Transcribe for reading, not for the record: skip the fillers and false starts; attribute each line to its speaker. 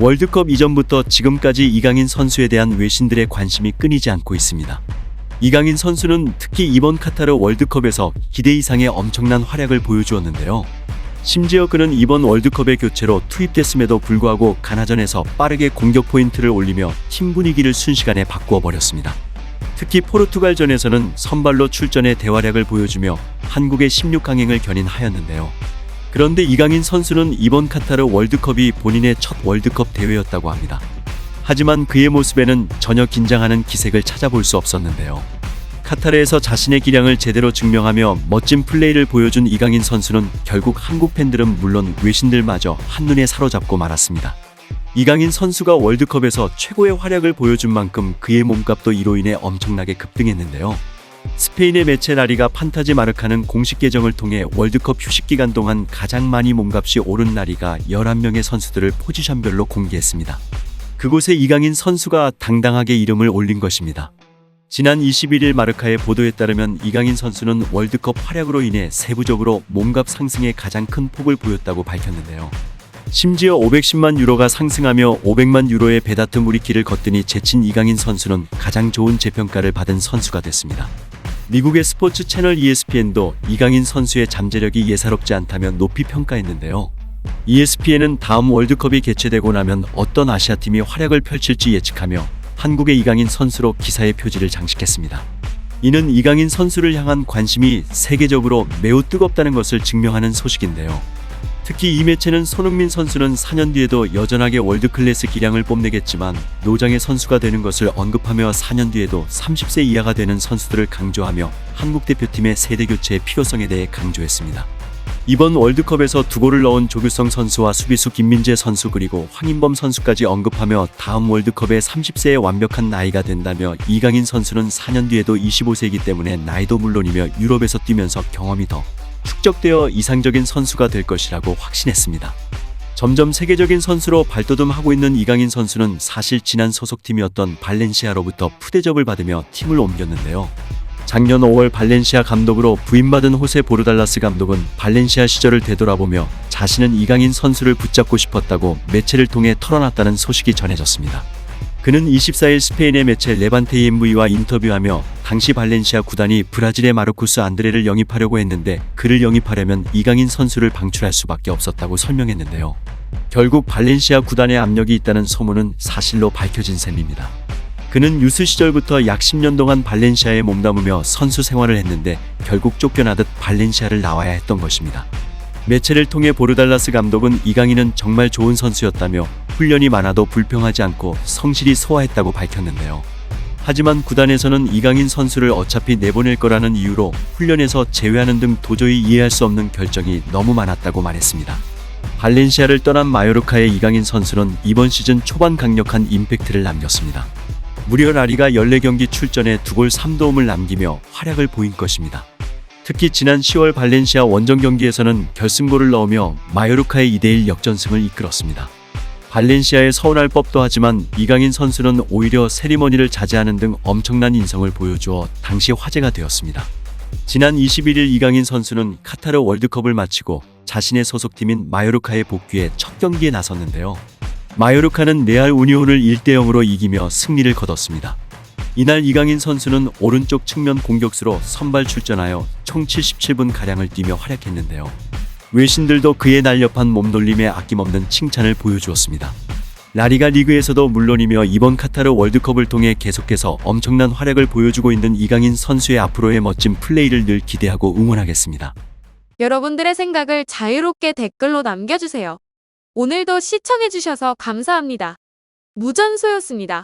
Speaker 1: 월드컵 이전부터 지금까지 이강인 선수에 대한 외신들의 관심이 끊이지 않고 있습니다. 이강인 선수는 특히 이번 카타르 월드컵에서 기대 이상의 엄청난 활약을 보여주었는데요. 심지어 그는 이번 월드컵의 교체로 투입됐음에도 불구하고 가나전에서 빠르게 공격 포인트를 올리며 팀 분위기를 순식간에 바꾸어 버렸습니다. 특히 포르투갈전에서는 선발로 출전해 대활약을 보여주며 한국의 16강행을 견인하였는데요. 그런데 이강인 선수는 이번 카타르 월드컵이 본인의 첫 월드컵 대회였다고 합니다. 하지만 그의 모습에는 전혀 긴장하는 기색을 찾아볼 수 없었는데요. 카타르에서 자신의 기량을 제대로 증명하며 멋진 플레이를 보여준 이강인 선수는 결국 한국 팬들은 물론 외신들마저 한눈에 사로잡고 말았습니다. 이강인 선수가 월드컵에서 최고의 활약을 보여준 만큼 그의 몸값도 이로 인해 엄청나게 급등했는데요. 스페인의 매체 라리가 판타지 마르카는 공식 계정을 통해 월드컵 휴식 기간 동안 가장 많이 몸값이 오른 라리가 11명의 선수들을 포지션별로 공개했습니다. 그곳에 이강인 선수가 당당하게 이름을 올린 것입니다. 지난 21일 마르카의 보도에 따르면 이강인 선수는 월드컵 활약으로 인해 세부적으로 몸값 상승에 가장 큰 폭을 보였다고 밝혔는데요. 심지어 510만 유로가 상승하며 500만 유로의 배다툼 우리길을 걷더니 제친 이강인 선수는 가장 좋은 재평가를 받은 선수가 됐습니다. 미국의 스포츠 채널 ESPN도 이강인 선수의 잠재력이 예사롭지 않다며 높이 평가했는데요. ESPN은 다음 월드컵이 개최되고 나면 어떤 아시아팀이 활약을 펼칠지 예측하며 한국의 이강인 선수로 기사의 표지를 장식했습니다. 이는 이강인 선수를 향한 관심이 세계적으로 매우 뜨겁다는 것을 증명하는 소식인데요. 특히 이 매체는 손흥민 선수는 4년 뒤에도 여전하게 월드클래스 기량을 뽐내겠지만 노장의 선수가 되는 것을 언급하며 4년 뒤에도 30세 이하가 되는 선수들을 강조하며 한국 대표팀의 세대 교체의 필요성에 대해 강조했습니다. 이번 월드컵에서 2골을 넣은 조규성 선수와 수비수 김민재 선수 그리고 황인범 선수까지 언급하며 다음 월드컵에 30세의 완벽한 나이가 된다며 이강인 선수는 4년 뒤에도 25세이기 때문에 나이도 물론이며 유럽에서 뛰면서 경험이 더 축적되어 이상적인 선수가 될 것이라고 확신했습니다. 점점 세계적인 선수로 발돋움하고 있는 이강인 선수는 사실 지난 소속팀이었던 발렌시아로부터 푸대접을 받으며 팀을 옮겼는데요. 작년 5월 발렌시아 감독으로 부임받은 호세 보르달라스 감독은 발렌시아 시절을 되돌아보며 자신은 이강인 선수를 붙잡고 싶었다고 매체를 통해 털어놨다는 소식이 전해졌습니다. 그는 24일 스페인의 매체 레반테 EMV와 인터뷰하며 당시 발렌시아 구단이 브라질의 마르쿠스 안드레를 영입하려고 했는데 그를 영입하려면 이강인 선수를 방출할 수밖에 없었다고 설명했는데요. 결국 발렌시아 구단의 압력이 있다는 소문은 사실로 밝혀진 셈입니다. 그는 유스 시절부터 약 10년 동안 발렌시아에 몸담으며 선수 생활을 했는데 결국 쫓겨나듯 발렌시아를 나와야 했던 것입니다. 매체를 통해 보르달라스 감독은 이강인은 정말 좋은 선수였다며 훈련이 많아도 불평하지 않고 성실히 소화했다고 밝혔는데요. 하지만 구단에서는 이강인 선수를 어차피 내보낼 거라는 이유로 훈련에서 제외하는 등 도저히 이해할 수 없는 결정이 너무 많았다고 말했습니다. 발렌시아를 떠난 마요르카의 이강인 선수는 이번 시즌 초반 강력한 임팩트를 남겼습니다. 무려 라리가 14경기 출전에 2골 3도움을 남기며 활약을 보인 것입니다. 특히 지난 10월 발렌시아 원정 경기에서는 결승골을 넣으며 마요르카의 2대1 역전승을 이끌었습니다. 발렌시아에 서운할 법도 하지만 이강인 선수는 오히려 세리머니를 자제하는 등 엄청난 인성을 보여주어 당시 화제가 되었습니다. 지난 21일 이강인 선수는 카타르 월드컵을 마치고 자신의 소속팀인 마요르카에 복귀해 첫 경기에 나섰는데요. 마요르카는 레알 우니온을 1대0으로 이기며 승리를 거뒀습니다. 이날 이강인 선수는 오른쪽 측면 공격수로 선발 출전하여 총 77분가량을 뛰며 활약했는데요. 외신들도 그의 날렵한 몸돌림에 아낌없는 칭찬을 보여주었습니다. 라리가 리그에서도 물론이며 이번 카타르 월드컵을 통해 계속해서 엄청난 활약을 보여주고 있는 이강인 선수의 앞으로의 멋진 플레이를 늘 기대하고 응원하겠습니다.
Speaker 2: 여러분들의 생각을 자유롭게 댓글로 남겨주세요. 오늘도 시청해주셔서 감사합니다. 무전소였습니다.